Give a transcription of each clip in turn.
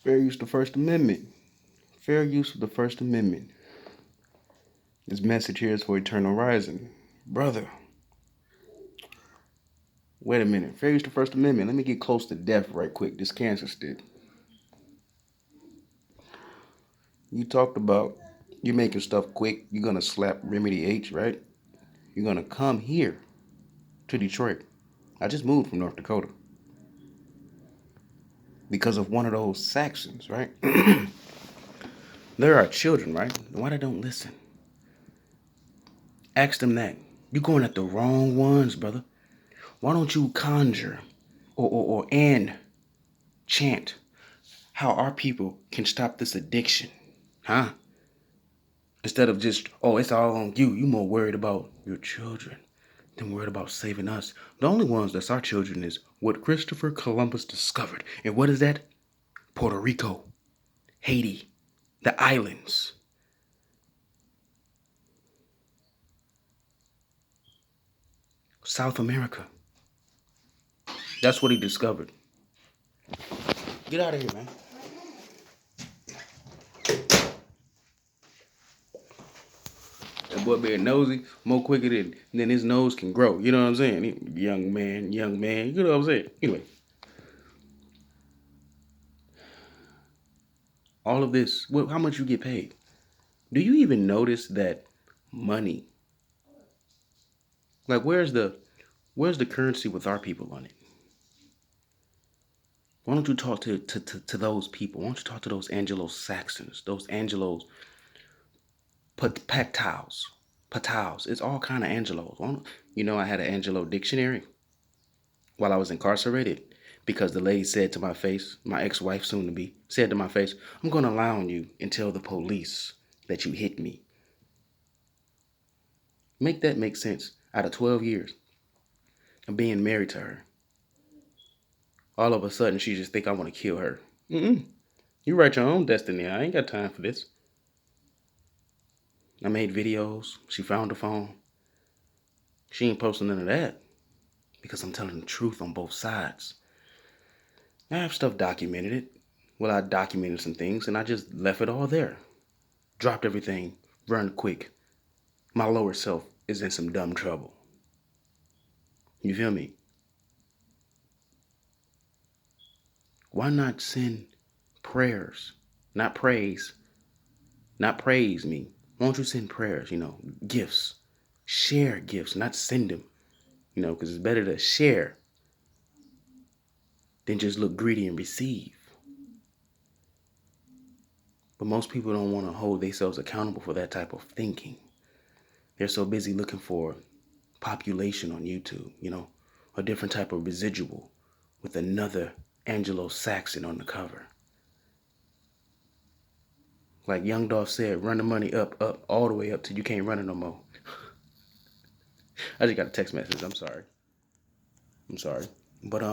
Fair use of the First Amendment. Fair use of the First Amendment. This message here is for eternal rising. Brother, wait a minute. Fair use of the First Amendment. Let me get close to death right quick. This cancer stick. You talked about you making stuff quick. You're going to slap Remedy H, right? You're going to come here to Detroit. I just moved from North Dakota because of one of those Saxons, right? There are children, right? Why they don't listen? Ask them that. You're going at the wrong ones, brother. Why don't you conjure or chant how our people can stop this addiction? Huh? Instead of just, oh, it's all on you. You more worried about your children than worried about saving us. The only ones that's our children is what Christopher Columbus discovered. And what is that? Puerto Rico, Haiti, the islands. South America. That's what he discovered. Get out of here, man. That boy being nosy more quicker than his nose can grow. You know what I'm saying? Young man, young man. You know what I'm saying? Anyway, all of this, how much you get paid? Do you even notice that money? Like, where's the currency with our people on it? Why don't you talk to those people? Why don't you talk to those Anglo-Saxons, those Angelos, Patals? It's all kind of Angelos. You know, I had an Angelo dictionary while I was incarcerated because the lady said to my face, my ex-wife soon to be, said to my face, I'm going to lie on you and tell the police that you hit me. Make that make sense. Out of 12 years of being married to her, all of a sudden she just think I want to kill her. You write your own destiny. I ain't got time for this. I made videos. She found the phone. She ain't posting none of that because I'm telling the truth on both sides. I have stuff documented it. Well, I documented some things and I just left it all there. Dropped everything, run quick. My lower self is in some dumb trouble. You feel me? Why not send prayers? Not praise. Not praise me. Why don't you send prayers, gifts? Share gifts, not send them. Because it's better to share than just look greedy and receive. But most people don't want to hold themselves accountable for that type of thinking. They're so busy looking for population on YouTube, a different type of residual with another Anglo-Saxon on the cover. Like Young Dolph said, run the money up, all the way up till you can't run it no more. I just got a text message. I'm sorry. But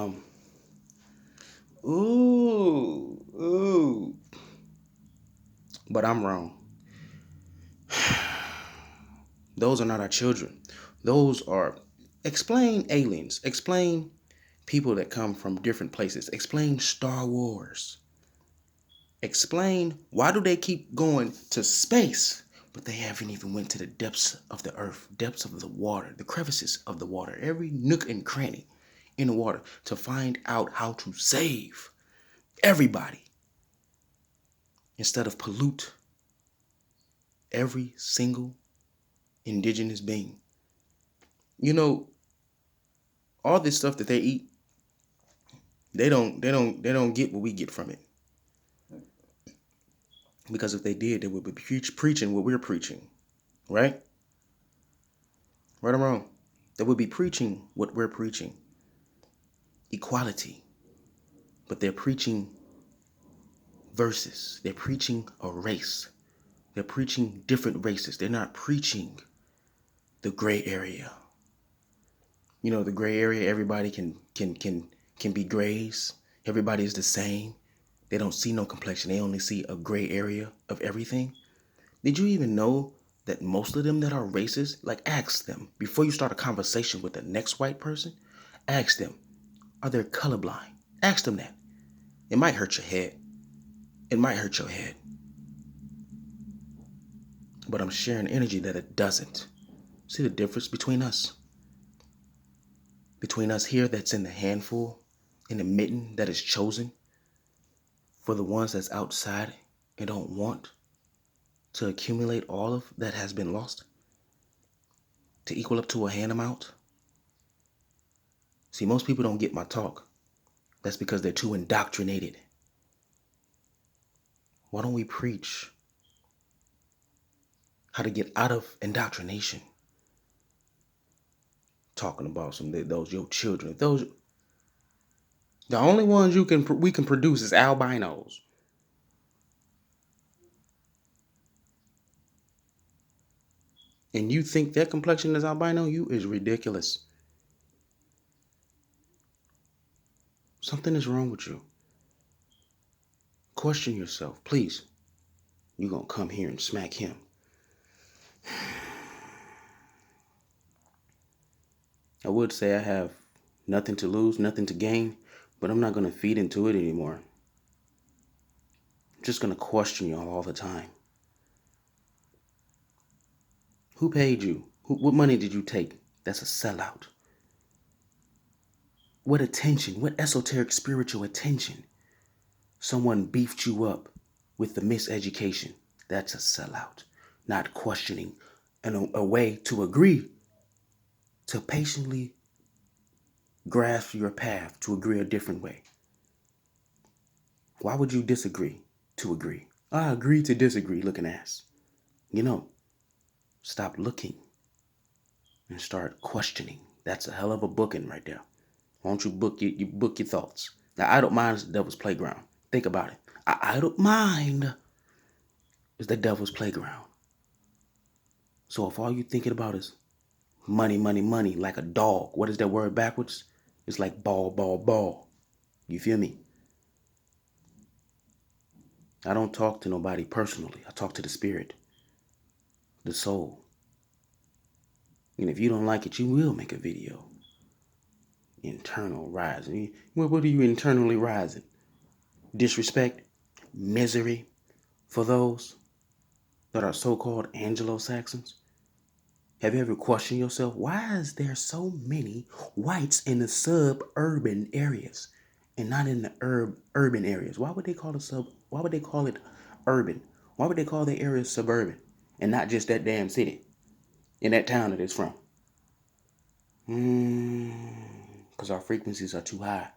ooh. But I'm wrong. Those are not our children. Those are, explain aliens. Explain people that come from different places. Explain Star Wars. Explain why do they keep going to space, but they haven't even went to the depths of the earth, depths of the water, the crevices of the water, every nook and cranny in the water to find out how to save everybody instead of pollute every single indigenous being. All this stuff that they eat, they don't get what we get from it. Because if they did, they would be preaching what we're preaching, right? Right or wrong? They would be preaching what we're preaching. Equality. But they're preaching verses. They're preaching a race. They're preaching different races. They're not preaching the gray area. The gray area, everybody can be grays. Everybody is the same. They don't see no complexion. They only see a gray area of everything. Did you even know that most of them that are racist, like ask them, before you start a conversation with the next white person, ask them, are they colorblind? Ask them that. It might hurt your head. It might hurt your head, but I'm sharing energy that it doesn't. See the difference between us? Between us here that's in the handful, in the mitten that is chosen, for the ones that's outside and don't want to accumulate all of that has been lost, to equal up to a hand amount. See, most people don't get my talk. That's because they're too indoctrinated. Why don't we preach how to get out of indoctrination? Talking about those your children. Those the only ones we can produce is albinos. And you think their complexion is albino? You is ridiculous. Something is wrong with you. Question yourself, please. You gonna come here and smack him. I would say I have nothing to lose, nothing to gain, but I'm not gonna feed into it anymore. I'm just gonna question y'all all the time. Who paid you? What money did you take? That's a sellout. What attention, what esoteric spiritual attention? Someone beefed you up with the miseducation. That's a sellout. Not questioning and a way to agree, to patiently grasp your path, to agree a different way. Why would you disagree to agree? I agree to disagree, looking ass. Stop looking and start questioning. That's a hell of a booking right there. Why don't you book your thoughts? Now, idle mind is the devil's playground. Think about it. Idle mind is the devil's playground. So if all you're thinking about is money, money, money, like a dog, what is that word backwards? It's like ball, ball, ball. You feel me? I don't talk to nobody personally. I talk to the spirit, the soul. And if you don't like it, you will make a video. Internal rising. What are you internally rising? Disrespect, misery for those that are so-called Anglo-Saxons? Have you ever questioned yourself? Why is there so many whites in the suburban areas and not in the urban areas? Why would they call it urban? Why would they call their areas suburban and not just that damn city in that town that it's from? Because our frequencies are too high.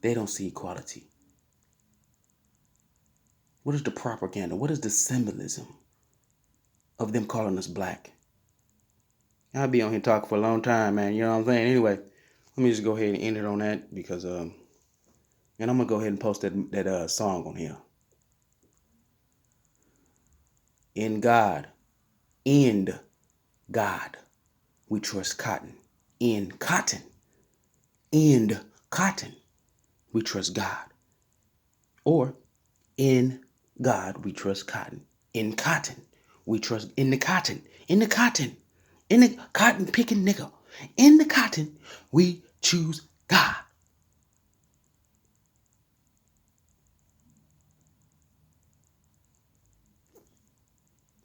They don't see equality. What is the propaganda? What is the symbolism of them calling us black? I'll be on here talking for a long time, man. You know what I'm saying? Anyway, let me just go ahead and end it on that because and I'm gonna go ahead and post that song on here. In God, end God, we trust cotton. In cotton, end cotton, we trust God. Or in God, we trust cotton. In cotton, we trust in the cotton. In the cotton, in the cotton picking nigga. In the cotton, we choose God.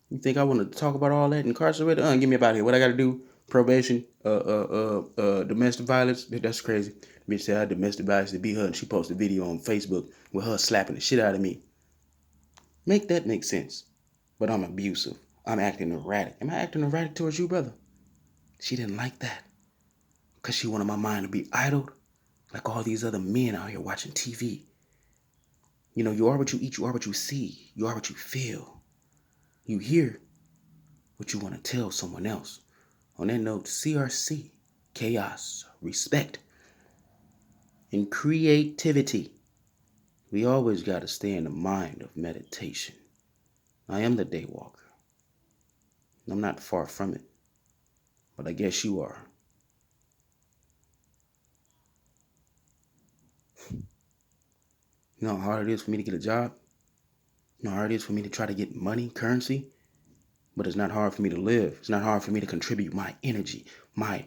You think I want to talk about all that incarcerated? Get me about here. What I got to do? Probation, domestic violence. That's crazy. Bitch said I had domestic violence to beat her, and she posted a video on Facebook with her slapping the shit out of me. Make that make sense. But I'm abusive. I'm acting erratic. Am I acting erratic towards you, brother? She didn't like that. Because she wanted my mind to be idled. Like all these other men out here watching TV. You know, you are what you eat, you are what you see. You are what you feel. You hear what you want to tell someone else. On that note, CRC, chaos, respect, and creativity. We always got to stay in the mind of meditation. I am the day walker. I'm not far from it, but I guess you are. You know how hard it is for me to get a job? You know how hard it is for me to try to get money, currency? But it's not hard for me to live. It's not hard for me to contribute my energy, my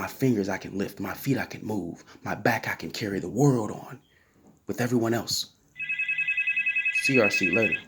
fingers I can lift, my feet I can move, my back I can carry the world on with everyone else. CRC later.